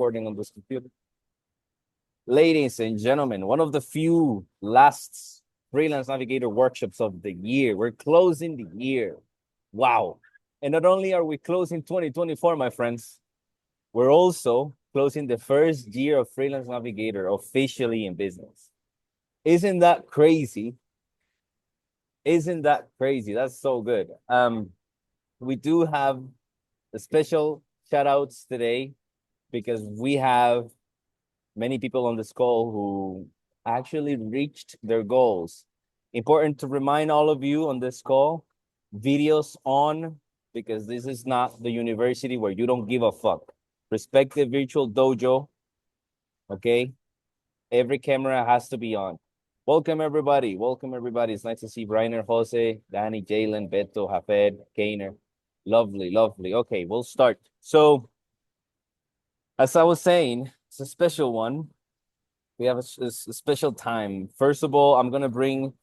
recording on this computer. Ladies and gentlemen, one of the few last Freelance Navigator workshops of the year. We're closing the year. Wow. And not only are we closing 2024, my friends, we're also closing the first year of Freelance Navigator officially in business. Isn't that crazy? Isn't that crazy? That's so good. We do have the special shout outs today because we have many people on this call who actually reached their goals. Important to remind all of you on this call, videos on, because this is not the university where you don't give a fuck. Respect the virtual dojo, okay? Every camera has to be on. Welcome, everybody. Welcome, everybody. It's nice to see Rainer, Jose, Danny, Jalen, Beto, Hafed, Kainer. Lovely, lovely. Okay, we'll start. So, as I was saying, it's a special one. We have a special time. First of all, I'm going to bring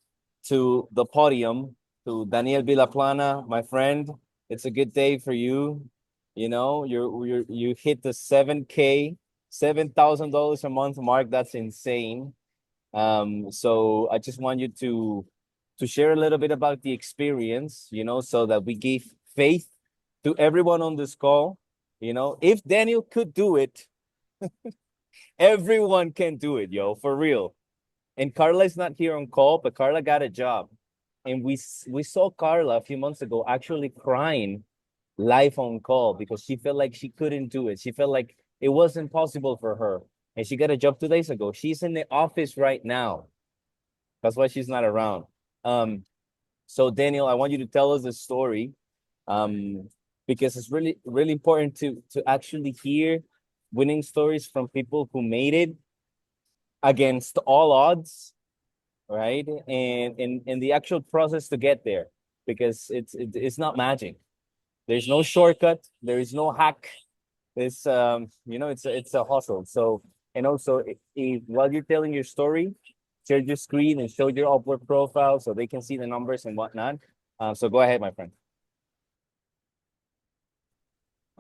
to the podium to Daniel Villaplana, my friend. It's a good day for you. You know, you hit the 7K, $7,000 a month mark. That's insane. So I just want you to share a little bit about the experience, you know, so that we give faith to everyone on this call. You know, if Daniel could do it, everyone can do it, yo, for real. And Carla is not here on call, but Carla got a job. And we saw Carla a few months ago actually crying live on call because she felt like she couldn't do it. She felt like it wasn't possible for her. And she got a job 2 days ago. She's in the office right now. That's why she's not around. So Daniel, I want you to tell us the story. Because it's really, really important to actually hear winning stories from people who made it against all odds, right? And the actual process to get there, because it's not magic. There's no shortcut. There is no hack. It's you know, it's a hustle. So, and also while you're telling your story, share your screen and show your Upwork profile so they can see the numbers and whatnot. So go ahead, my friend.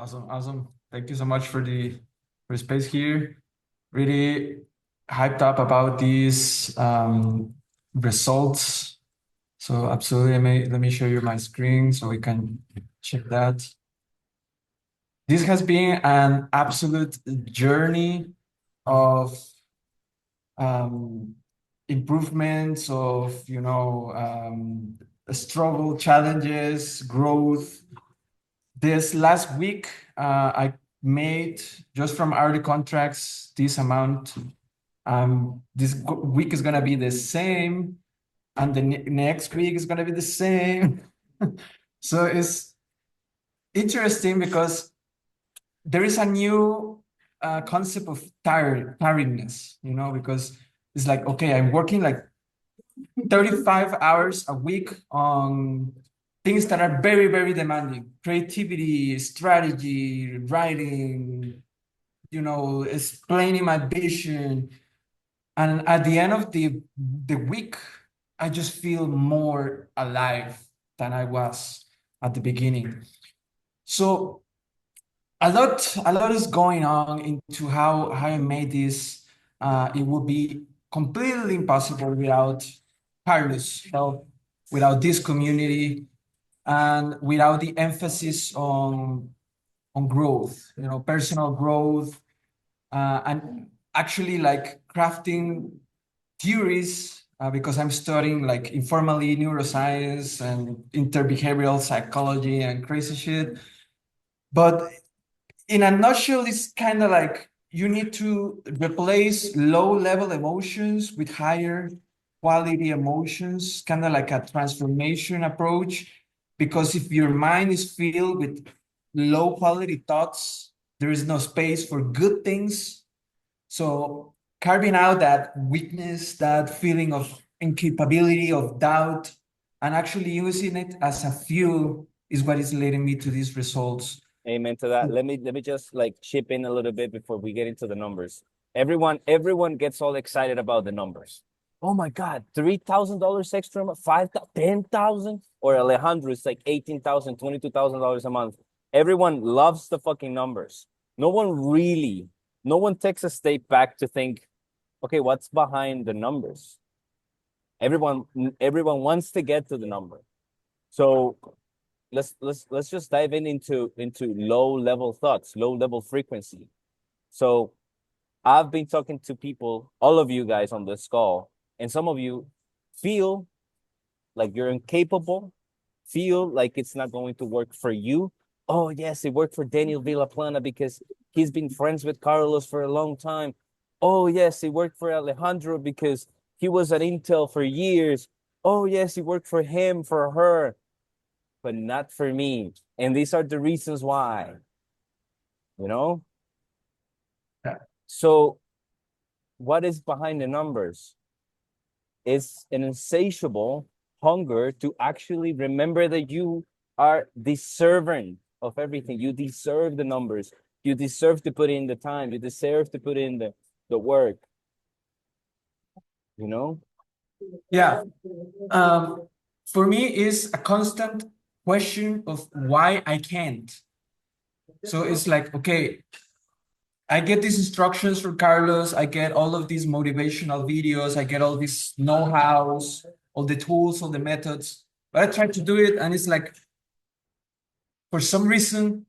Awesome. Thank you so much for the space here. Really hyped up about these results. So absolutely, let me show you my screen so we can check that. This has been an absolute journey of improvements, of struggle, challenges, growth. This last week, I made just from hourly contracts this amount. This week is gonna be the same, and the next week is gonna be the same. So it's interesting because there is a new concept of tiredness, you know, because it's like, okay, I'm working like 35 hours a week on things that are very, very demanding. Creativity, strategy, writing, you know, explaining my vision. And at the end of the week, I just feel more alive than I was at the beginning. So a lot is going on into how I made this. It would be completely impossible without Carlos' help, without this community, and without the emphasis on growth, you know, personal growth, and actually like crafting theories, because I'm studying like informally neuroscience and interbehavioral psychology and crazy shit. But in a nutshell, it's kind of like you need to replace low level emotions with higher quality emotions, kind of like a transformation approach. Because if your mind is filled with low quality thoughts, there is no space for good things. So carving out that weakness, that feeling of incapability, of doubt, and actually using it as a fuel is what is leading me to these results. Amen to that. Let me just like chip in a little bit before we get into the numbers. Everyone gets all excited about the numbers. Oh my God, $3,000 extra, 5,000, 10,000, or Alejandro is like 18,000, $22,000 a month. Everyone loves the fucking numbers. No one really No one takes a step back to think, okay, what's behind the numbers? Everyone wants to get to the number. So let's just dive into low level thoughts, low level frequency. So I've been talking to people, all of you guys on this call, and some of you feel like you're incapable, feel like it's not going to work for you. Oh, yes, it worked for Daniel Villaplana because he's been friends with Carlos for a long time. Oh, yes, it worked for Alejandro because he was at Intel for years. Oh, yes, it worked for him, for her, but not for me. And these are the reasons why, you know? Yeah. So, what is behind the numbers? It's an insatiable hunger to actually remember that you are deserving of everything. You deserve the numbers. You deserve to put in the time. You deserve to put in the work, you know? Yeah. For me, is a constant question of why I can't. So it's like, okay, I get these instructions from Carlos. I get all of these motivational videos. I get all these know-hows, all the tools, all the methods. But I try to do it, and it's like, for some reason,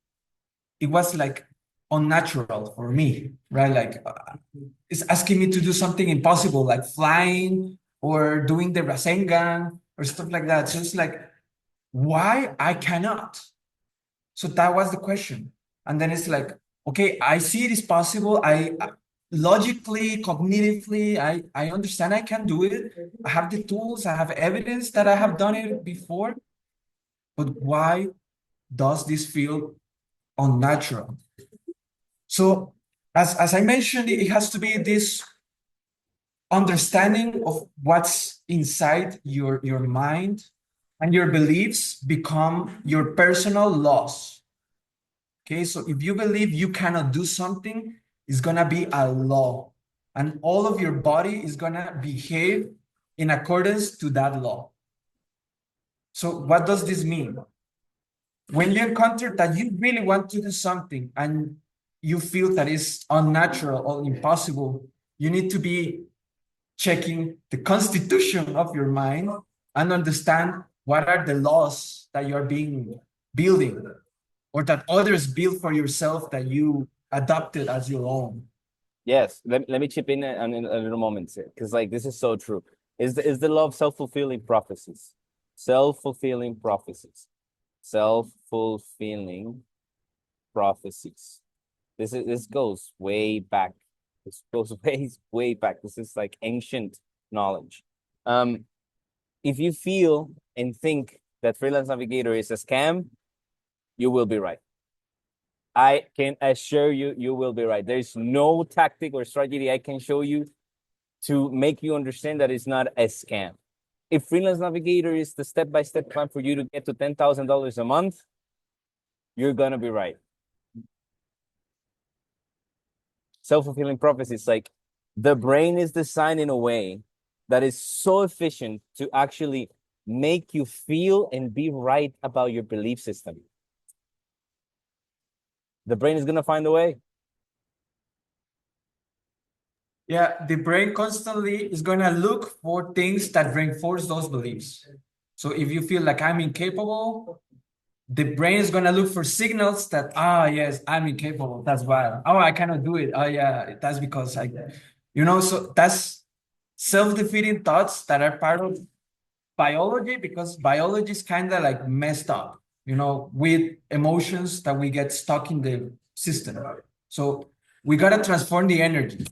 it was like unnatural for me, right? Like it's asking me to do something impossible, like flying or doing the Rasengan or stuff like that. So it's like, why I cannot? So that was the question. And then it's like, okay, I see it is possible. Logically, cognitively, I understand I can do it. I have the tools, I have evidence that I have done it before. But why does this feel unnatural? So as I mentioned, it has to be this understanding of what's inside your mind, and your beliefs become your personal laws. Okay, so if you believe you cannot do something, it's gonna be a law, and all of your body is gonna behave in accordance to that law. So what does this mean? When you encounter that you really want to do something and you feel that is unnatural or impossible, you need to be checking the constitution of your mind and understand what are the laws that you are being building, or that others build for yourself that you adopted as your own. Yes, let me chip in a little moment, because like this is so true. Is the law of self-fulfilling prophecies. Self-fulfilling prophecies. Self-fulfilling prophecies. This goes way back. This goes way back. This is like ancient knowledge. If you feel and think that Freelance Navigator is a scam, you will be right. I can assure you, you will be right. There's no tactic or strategy I can show you to make you understand that it's not a scam. If Freelance Navigator is the step-by-step plan for you to get to $10,000 a month, you're gonna be right. Self-fulfilling prophecy is like the brain is designed in a way that is so efficient to actually make you feel and be right about your belief system. The brain is gonna find a way. Yeah, the brain constantly is going to look for things that reinforce those beliefs. So if you feel like I'm incapable, the brain is going to look for signals that, yes, I'm incapable. That's why. Oh, I cannot do it. Oh, yeah, that's because so that's self-defeating thoughts that are part of biology, because biology is kind of like messed up, with emotions that we get stuck in the system. So we got to transform the energy.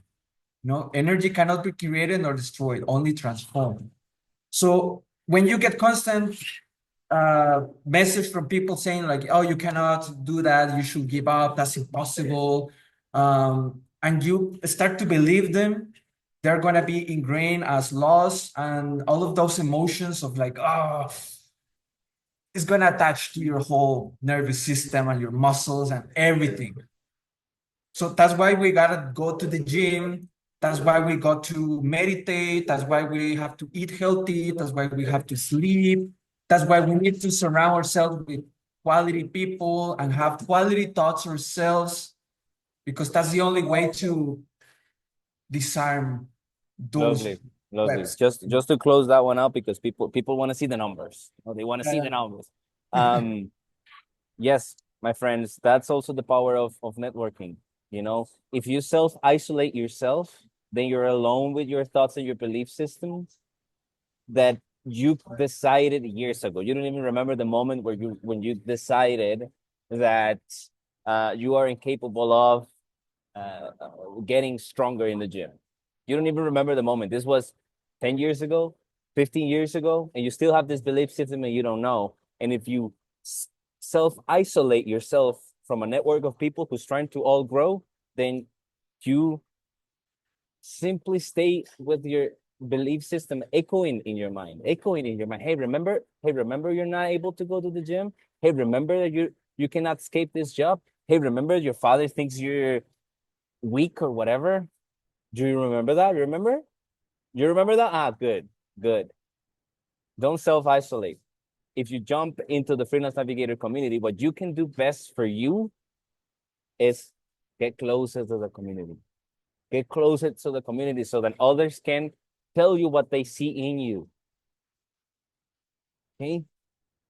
Energy cannot be created nor destroyed, only transformed. So when you get constant message from people saying like, oh, you cannot do that, you should give up, that's impossible, and you start to believe them, they're going to be ingrained as laws, and all of those emotions of like, it's going to attach to your whole nervous system and your muscles and everything. So that's why we gotta go to the gym. That's why we got to meditate. That's why we have to eat healthy. That's why we have to sleep. That's why we need to surround ourselves with quality people and have quality thoughts ourselves. because that's the only way to disarm those Lovely, lovely. webs. Just to close that one out because people want to see the numbers. They want to see the numbers. Yes, my friends, that's also the power of networking. If you self-isolate yourself, then you're alone with your thoughts and your belief systems that you decided years ago. You don't even remember the moment when you decided that you are incapable of getting stronger in the gym. You don't even remember the moment. This was 10 years ago, 15 years ago, and you still have this belief system and you don't know. And if you self-isolate yourself from a network of people who's trying to all grow, then you simply stay with your belief system echoing in your mind. Hey, remember you're not able to go to the gym. Hey, remember that you cannot escape this job. Hey, remember your father thinks you're week or whatever. Do you remember that? Remember? You remember that? Good, good. Don't self-isolate. If you jump into the Freelance Navigator community, what you can do best for you is get closer to the community. Get closer to the community so that others can tell you what they see in you. Okay?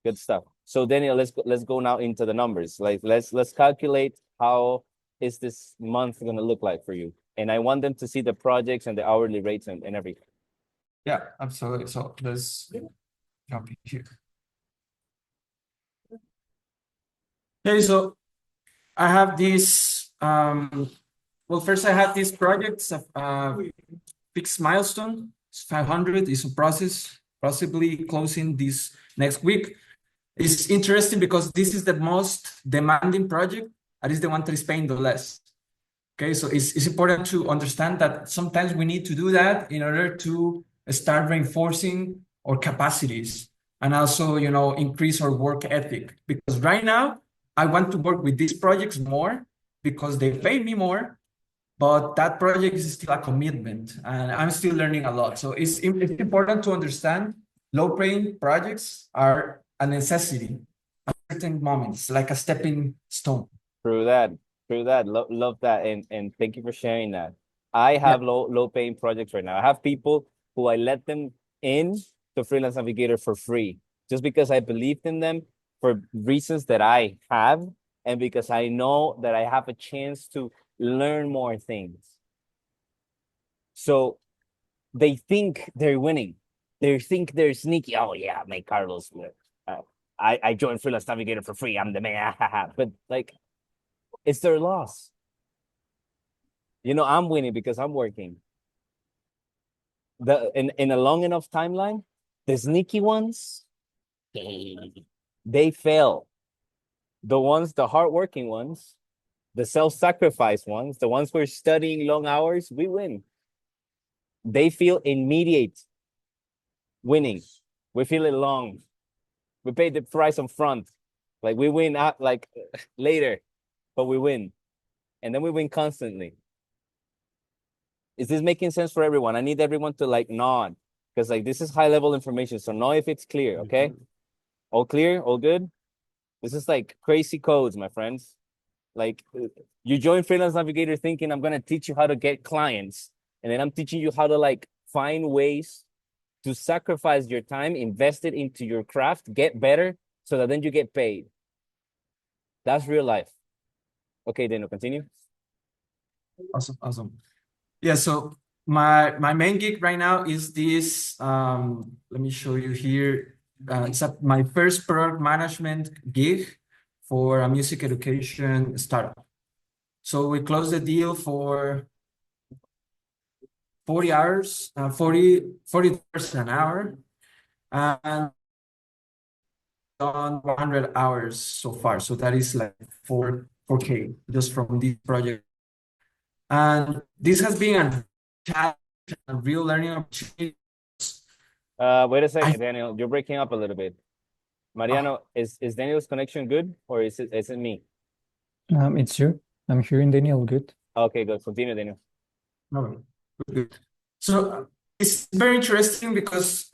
Good stuff. So Daniel, let's go now into the numbers. Like let's calculate how is this month gonna look like for you. And I want them to see the projects and the hourly rates and everything. Yeah, absolutely. So let's jump in here. Okay, so I have this. Well, first I have these projects of fixed milestone. It's 500 is a process, possibly closing this next week. It's interesting because this is the most demanding project, and it's the one that is paying the less. Okay, so it's important to understand that sometimes we need to do that in order to start reinforcing our capacities and also, increase our work ethic. Because right now, I want to work with these projects more because they pay me more, but that project is still a commitment and I'm still learning a lot. So it's important to understand low-paying projects are a necessity at certain moments, like a stepping stone. Through that, love that, and thank you for sharing that. I Yeah. have low paying projects right now. I have people who I let them in to Freelance Navigator for free, just because I believed in them for reasons that I have, and because I know that I have a chance to learn more things. So they think they're winning. They think they're sneaky. Oh yeah, make Carlos. I joined Freelance Navigator for free. I'm the man. But like, it's their loss. I'm winning because I'm working. In a long enough timeline, the sneaky ones, they fail. The hardworking ones, the self-sacrifice ones, the ones who are studying long hours, we win. They feel immediate winning. We feel it long. We pay the price up front. Like we win out like later, but we win. And then we win constantly. Is this making sense for everyone? I need everyone to like nod because like this is high level information. So know if it's clear, okay? All clear? All good? This is like crazy codes, my friends. Like you join Freelance Navigator thinking I'm gonna teach you how to get clients, and then I'm teaching you how to like find ways to sacrifice your time, invest it into your craft, get better, so that then you get paid. That's real life. Okay, Daniel, continue. Awesome. Yeah, so my main gig right now is this. Let me show you here. It's my first product management gig for a music education startup. So we closed the deal for 40 hours, $40 an hour, and done 100 hours so far. So that is like 4K just from this project. And this has been a challenge, a real learning opportunity. Wait a second, Daniel. You're breaking up a little bit. Mariano, is Daniel's connection good or is it me? It's you. I'm hearing Daniel good. Okay, good. Continue, Daniel. No, good. So it's very interesting because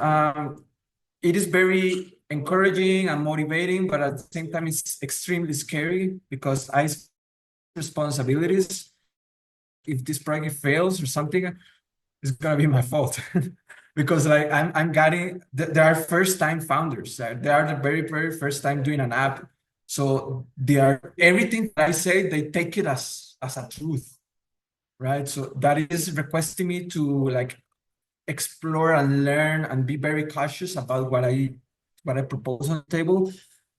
it is very encouraging and motivating, but at the same time, it's extremely scary because I responsibilities if this project fails or something, it's gonna be my fault. Because like I'm getting there are first time founders. They are the very first time doing an app. So they are everything that I say, they take it as a truth, right? So that is requesting me to like explore and learn and be very cautious about what I propose on the table.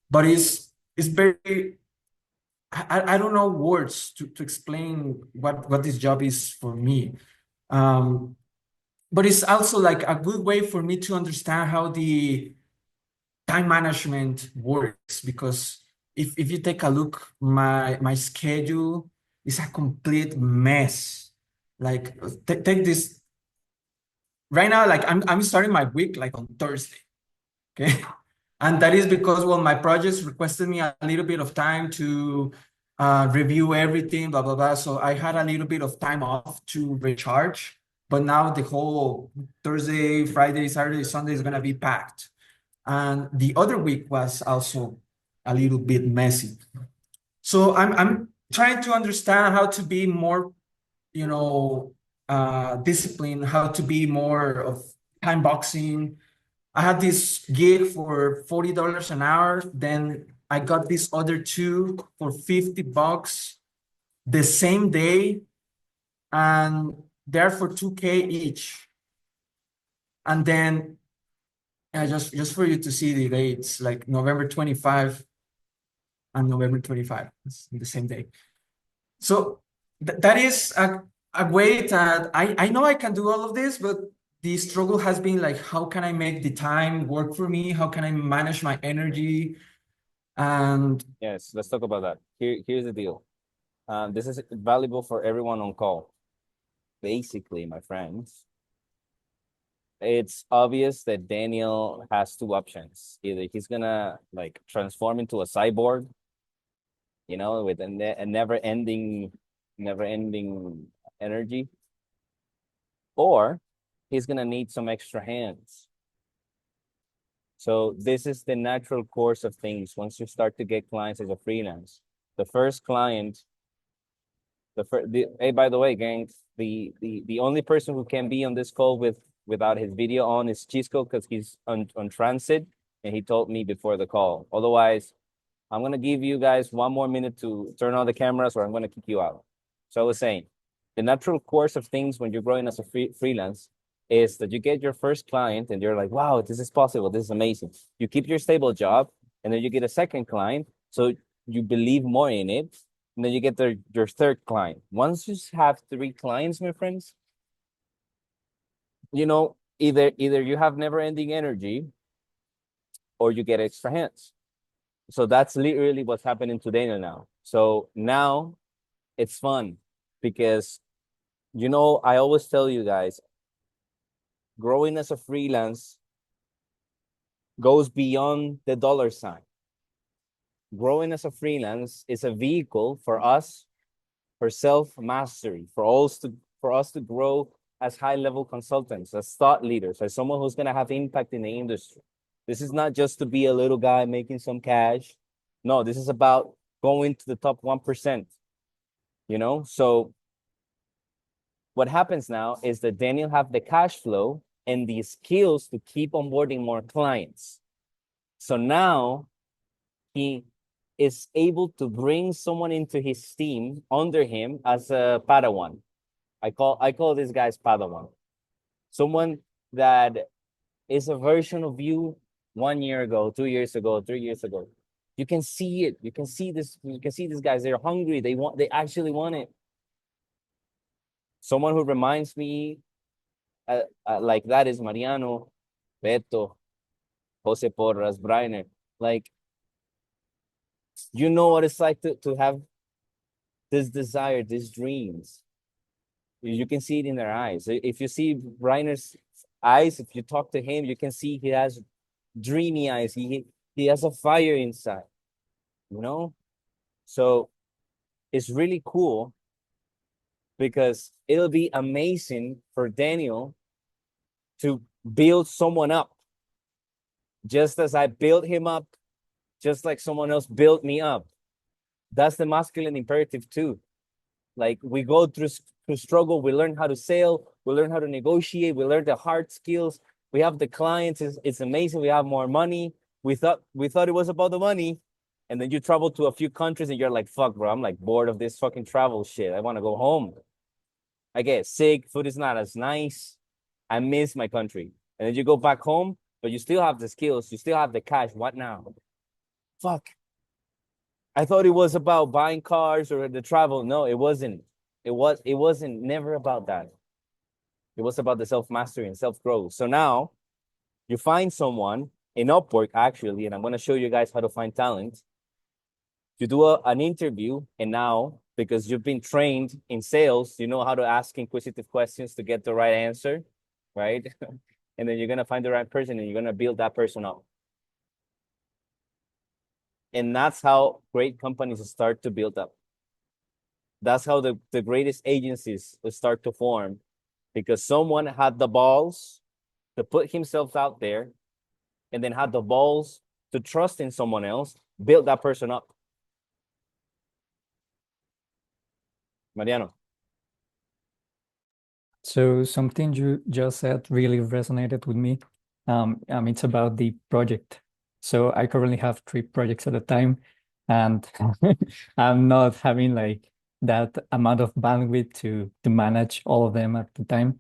But it's very I don't know words to explain what this job is for me. Um, but it's also like a good way for me to understand how the time management works, because if you take a look, my schedule is a complete mess. Like take this right now, like I'm starting my week like on Thursday. Okay. And that is because, well, my projects requested me a little bit of time to review everything, blah, blah, blah. So I had a little bit of time off to recharge. But now the whole Thursday, Friday, Saturday, Sunday is going to be packed. And the other week was also a little bit messy. So I'm trying to understand how to be more, disciplined, how to be more of time boxing. I had this gig for $40 an hour. Then I got this other two for $50 the same day, and they're for 2K each. And then just for you to see the dates, like November 25 and November 25, it's the same day. So that is a way that I know I can do all of this, but the struggle has been like, how can I make the time work for me? How can I manage my energy? And Yes, let's talk about that. Here's the deal. This is valuable for everyone on call. Basically, my friends, it's obvious that Daniel has two options. Either he's gonna like transform into a cyborg, with a never-ending energy, or he's gonna need some extra hands. So this is the natural course of things once you start to get clients as a freelance. The first client, hey, by the way, gang, the only person who can be on this call without his video on is Chisco, because he's on transit, and he told me before the call. Otherwise, I'm gonna give you guys 1 more minute to turn on the cameras, or I'm gonna kick you out. So I was saying, the natural course of things when you're growing as a freelance is that you get your first client and you're like, wow, this is possible, this is amazing. You keep your stable job, and then you get a second client, so you believe more in it, and then you get your third client. Once you have three clients, my friends, either you have never-ending energy or you get extra hands. So that's literally what's happening to Daniel now. So now it's fun because, I always tell you guys, growing as a freelance goes beyond the dollar sign. Growing as a freelance is a vehicle for us for self-mastery, for us to grow as high-level consultants, as thought leaders, as someone who's going to have impact in the industry. This is not just to be a little guy making some cash. No, this is about going to the top 1%, So what happens now is that Daniel have the cash flow and the skills to keep onboarding more clients. So now he is able to bring someone into his team under him as a Padawan. I call these guys Padawan. Someone that is a version of you 1 year ago, 2 years ago, 3 years ago. You can see it. You can see this. You can see these guys. They're hungry. They actually want it. Someone who reminds me like that is Mariano, Beto, Jose Porras, Brainer. Like, you know what it's like to have this desire, these dreams. You can see it in their eyes. If you see Brainer's eyes, if you talk to him, you can see he has dreamy eyes. He has a fire inside, So it's really cool because it'll be amazing for Daniel to build someone up, just as I built him up, just like someone else built me up. That's the masculine imperative too. Like we go through struggle, we learn how to sell, we learn how to negotiate, we learn the hard skills. We have the clients, it's amazing. We have more money. We thought it was about the money. And then you travel to a few countries and you're like, fuck, bro, I'm like bored of this fucking travel shit. I want to go home. I get sick, food is not as nice. I miss my country. And then you go back home, but you still have the skills, you still have the cash. What now? Fuck. I thought it was about buying cars or the travel. No, it wasn't. It wasn't never about that. It was about the self-mastery and self-growth. So now you find someone in Upwork, actually, and I'm going to show you guys how to find talent. You do an interview, and now, because you've been trained in sales, you know how to ask inquisitive questions to get the right answer, right? And then you're going to find the right person and you're going to build that person up. And that's how great companies start to build up. That's how the greatest agencies start to form, because someone had the balls to put himself out there and then had the balls to trust in someone else, build that person up. Mariano. So something you just said really resonated with me. It's about the project. So I currently have 3 projects at a time, and I'm not having like that amount of bandwidth to manage all of them at the time.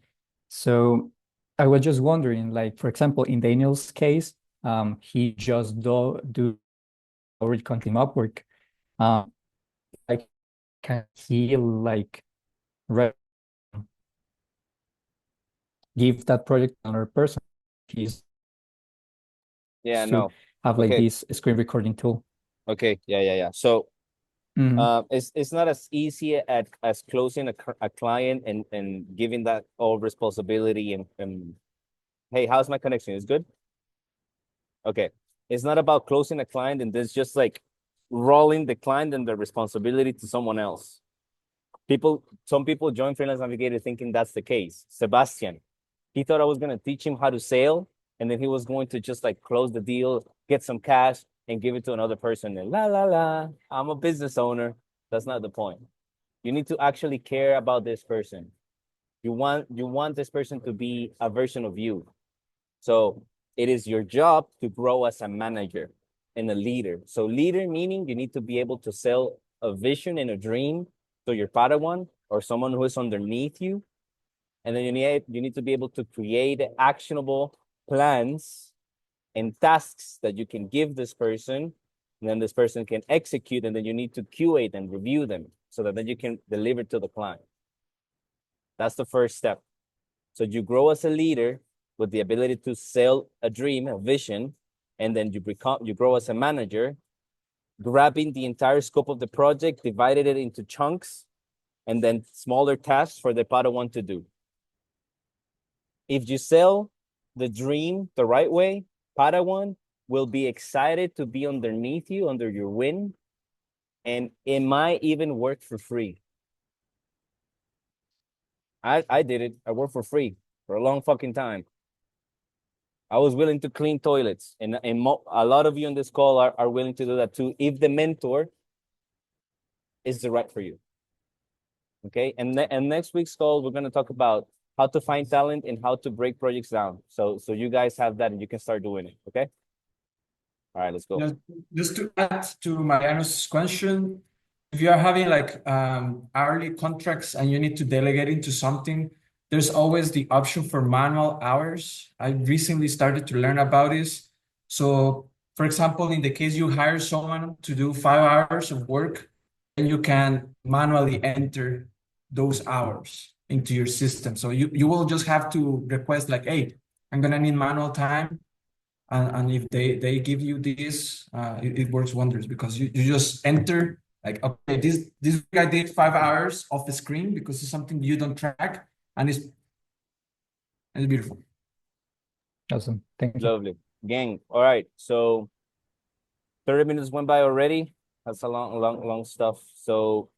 So I was just wondering, like for example, in Daniel's case, he just do already content Upwork. Like can he like give that project to another person? He's Yeah, to no. have like Okay. this screen recording tool. Okay. Yeah. So Mhm. it's not as easy as closing a client and giving that all responsibility and hey, how's my connection? Is good? Okay. It's not about closing a client and there's just like rolling the client and the responsibility to someone else. Some people join Freelance Navigator thinking that's the case. Sebastian, he thought I was gonna teach him how to sail, and then he was going to just like close the deal, get some cash, and give it to another person. And la la la, I'm a business owner. That's not the point. You need to actually care about this person. You want this person to be a version of you. So it is your job to grow as a manager and a leader. So leader meaning you need to be able to sell a vision and a dream to your Padawan or someone who is underneath you. And then you need to be able to create actionable plans and tasks that you can give this person, and then this person can execute, and then you need to QA and review them so that then you can deliver to the client. That's the first step. So you grow as a leader with the ability to sell a dream, a vision, and then you grow as a manager, grabbing the entire scope of the project, divided it into chunks, and then smaller tasks for the Padawan to do. If you sell the dream the right way, Padawan will be excited to be underneath you, under your wing, and it might even work for free. I did it. I worked for free for a long fucking time. I was willing to clean toilets, and a lot of you on this call are willing to do that too, if the mentor is the right for you. Okay, and next week's call we're gonna talk about how to find talent and how to break projects down. So you guys have that and you can start doing it. Okay. All right, let's go. Just to add to Mariano's question, if you are having like hourly contracts and you need to delegate into something, there's always the option for manual hours. I recently started to learn about this. So, for example, in the case you hire someone to do 5 hours of work, then you can manually enter those hours into your system. So you will just have to request like, hey, I'm gonna need manual time. And if they give you this, it works wonders because you just enter like, okay, this guy did 5 hours off the screen because it's something you don't track, and it's beautiful. Awesome. Thank you. Lovely. Gang. All right. So 30 minutes went by already. That's a long stuff. So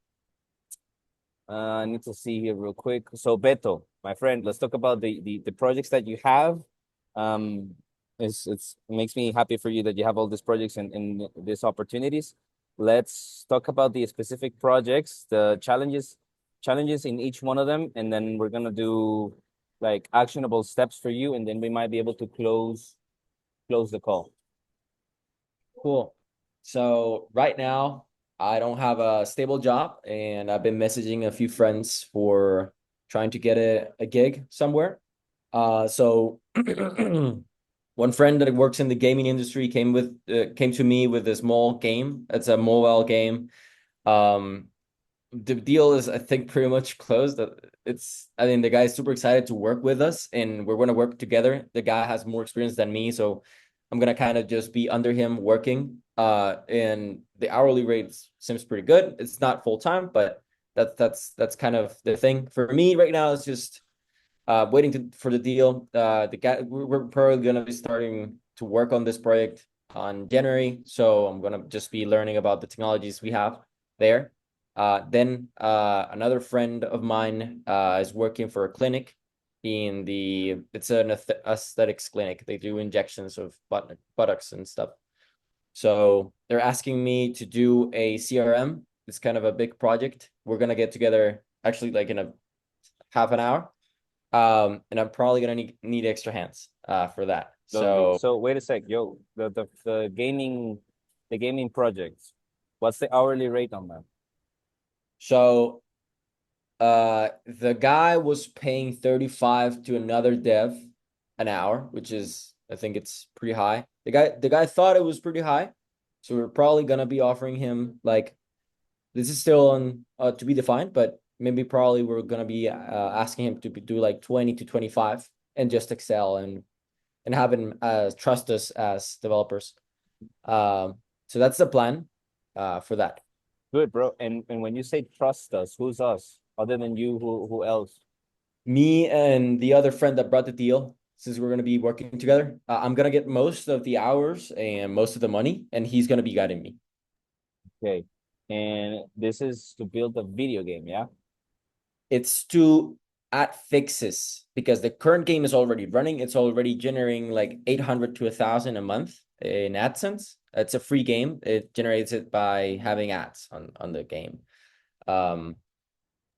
I need to see here real quick. So Beto, my friend, let's talk about the projects that you have. It makes me happy for you that you have all these projects and these opportunities. Let's talk about the specific projects, the challenges challenges in each one of them, and then we're gonna do like actionable steps for you, and then we might be able to close the call. Cool. So right now, I don't have a stable job, and I've been messaging a few friends for trying to get a gig somewhere. So one friend that works in the gaming industry came to me with a small game. It's a mobile game. The deal is, I think, pretty much closed. I mean, the guy is super excited to work with us, and we're going to work together. The guy has more experience than me, so I'm going to kind of just be under him working. And the hourly rate seems pretty good. It's not full time, but that's kind of the thing for me right now. It's just waiting for the deal. The guy, we're probably going to be starting to work on this project on January, so I'm going to just be learning about the technologies we have there. Then another friend of mine is working for a clinic it's an aesthetics clinic. They do injections of buttocks and stuff. So they're asking me to do a CRM. It's kind of a big project. We're gonna get together actually like in a half an hour. And I'm probably gonna need extra hands for that. Lovely. So So wait a sec, yo, the gaming projects, what's the hourly rate on that? So the guy was paying 35 to another dev an hour, which is, I think it's pretty high. The guy thought it was pretty high, so we're probably gonna be offering him like, this is still on to be defined, but maybe probably we're gonna be asking him to do like 20 to 25 and just excel and have him trust us as developers. So that's the plan for that. Good, bro. And when you say trust us, who's us? Other than you, who else? Me and the other friend that brought the deal, since we're going to be working together, I'm going to get most of the hours and most of the money, and he's going to be guiding me. Okay. And this is to build a video game, yeah? It's to add fixes because the current game is already running. It's already generating like 800 to 1,000 a month in AdSense. It's a free game. It generates it by having ads on the game. And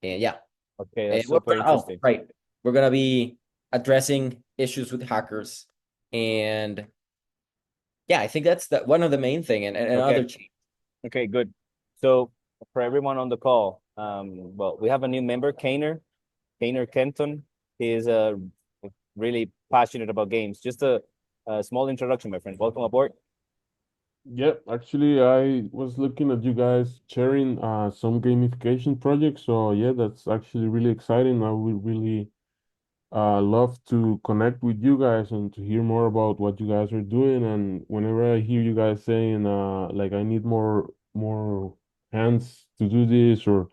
yeah. Okay, that's super interesting. Right. We're gonna be addressing issues with hackers, and yeah, I think that's one of the main thing, and another change. Okay, good. So for everyone on the call, well, we have a new member, Kainer Kenton. He is really passionate about games. Just a small introduction, my friend. Welcome aboard. Yep, actually, I was looking at you guys sharing some gamification projects. So yeah, that's actually really exciting. I would really love to connect with you guys and to hear more about what you guys are doing. And whenever I hear you guys saying like I need more hands to do this, or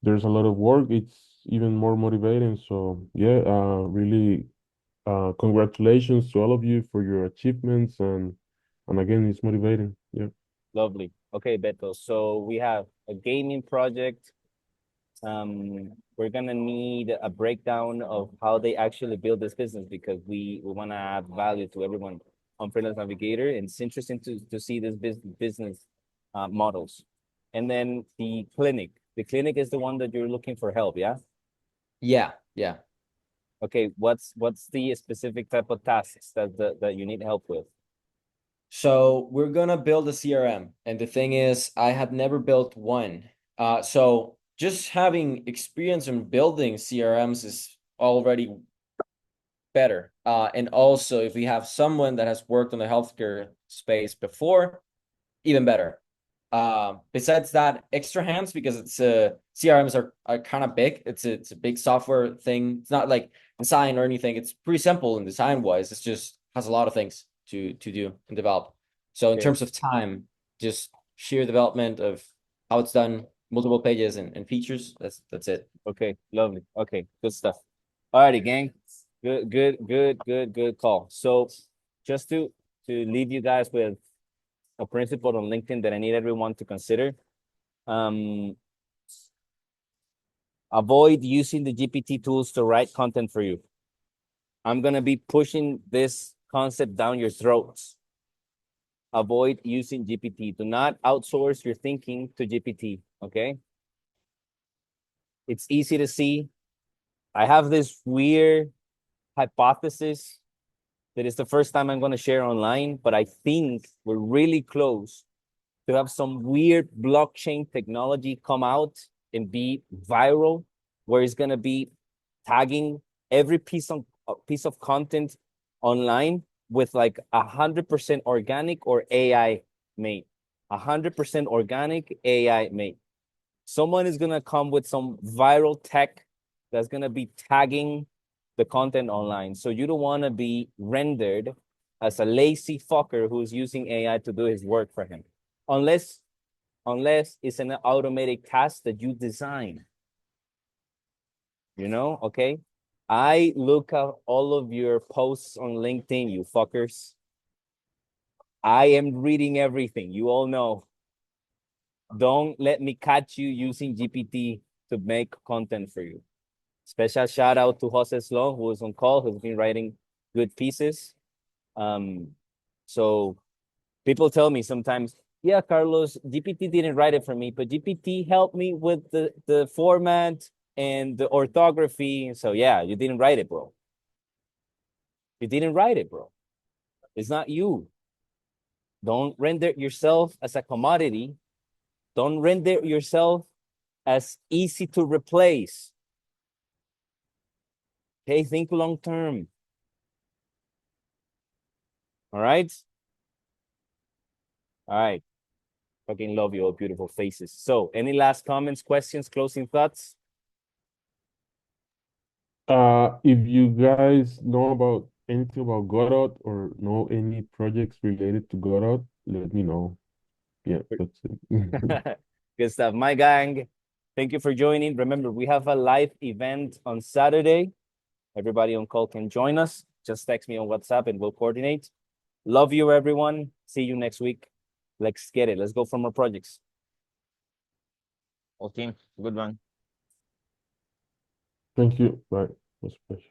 there's a lot of work, it's even more motivating. So yeah, really congratulations to all of you for your achievements, and again, it's motivating. Yeah. Lovely. Okay, Beto. So we have a gaming project. We're gonna need a breakdown of how they actually build this business because we want to add value to everyone on Freelance Navigator, and it's interesting to see this business models. And then the clinic. The clinic is the one that you're looking for help, yeah? Yeah, yeah. Okay, what's the specific type of tasks that you need help with? So we're gonna build a CRM, and the thing is, I have never built one. So just having experience in building CRMs is already better. And also, if we have someone that has worked on the healthcare space before, even better. Besides that, extra hands, because it's CRMs are kind of big. It's a big software thing. It's not like design or anything. It's pretty simple in design wise. It's just has a lot of things to do and develop. So in terms of time, just sheer development of how it's done, multiple pages and features. That's it. Okay, lovely. Okay, good stuff. Alrighty, gang. Good call. So just to leave you guys with a principle on LinkedIn that I need everyone to consider. Avoid using the GPT tools to write content for you. I'm gonna be pushing this concept down your throats. Avoid using GPT. Do not outsource your thinking to GPT, okay? It's easy to see. I have this weird hypothesis that it's the first time I'm going to share online, but I think we're really close to have some weird blockchain technology come out and be viral, where it's going to be tagging every piece of content online with like 100% organic or AI made. 100% organic, AI made. Someone is going to come with some viral tech that's going to be tagging the content online. So you don't want to be rendered as a lazy fucker who's using AI to do his work for him. Unless it's an automated task that you design. You know, okay? I look at all of your posts on LinkedIn, you fuckers. I am reading everything. You all know. Don't let me catch you using GPT to make content for you. Special shout out to Jose Sloan, who is on call, who's been writing good pieces. So people tell me sometimes, yeah, Carlos, GPT didn't write it for me, but GPT helped me with the format and the orthography. So yeah, you didn't write it, bro. You didn't write it, bro. It's not you. Don't render yourself as a commodity. Don't render yourself as easy to replace. Okay, think long term. All right? All right. Fucking love your beautiful faces. So, any last comments, questions, closing thoughts? If you guys know about anything about Godot or know any projects related to Godot, let me know. Yeah, that's it. Good stuff. My gang, thank you for joining. Remember, we have a live event on Saturday. Everybody on call can join us. Just text me on WhatsApp and we'll coordinate. Love you, everyone. See you next week. Let's get it. Let's go for more projects. Okay, good one. Thank you. Bye. It was a pleasure.